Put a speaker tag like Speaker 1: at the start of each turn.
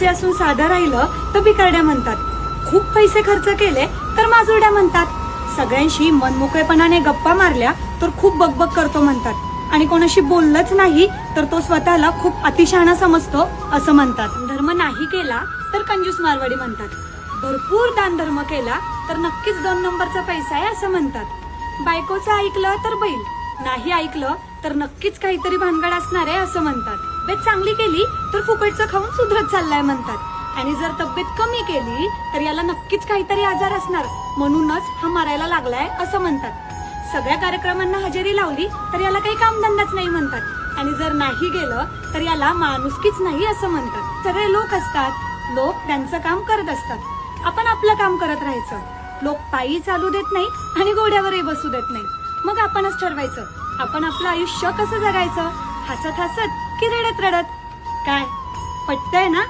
Speaker 1: असून साधं राहिलं तर बिकारड्या म्हणतात. खूप पैसे खर्च केले तर माजुरड्या म्हणतात. सगळ्यांशी मनमोकळेपणाने गप्पा मारल्या तर खूप बकबक करतो म्हणतात. आणि कोणाशी बोललंच नाही तर तो स्वतःला खूप अतिशहाणा समजतो असं म्हणतात. धर्म नाही केला तर कंजूस मारवाडी म्हणतात. भरपूर दान धर्म केला तर नक्कीच 2 नंबरचा पैसा आहे असं म्हणतात. बायकोचं ऐकलं तर बैल, नाही ऐकलं तर नक्कीच काहीतरी भानगड असणार आहे असं म्हणतात. तब्येत चांगली केली तर फुकटचं खाऊन सुधरत चाललाय म्हणतात. आणि जर तब्येत कमी केली तर याला नक्कीच काहीतरी आजार असणार, म्हणूनच हा मारायला लागलाय असं म्हणतात. सगळ्या कार्यक्रमांना हजेरी लावली तर याला काही कामधंदाच नाही म्हणतात. आणि जर नाही गेलं तर याला माणुसकीच नाही असं म्हणतात. सगळे लोक असतात, लोक त्यांचं काम करत असतात, आपण आपलं काम करत राहायचं. लोक पायी चालू देत नाही आणि घोड्यावरही बसू देत नाही. मग आपणच ठरवायचं आपण आपलं आयुष्य कसं जगायचं, हसत हसत की रडत रडत. काय पटतंय ना?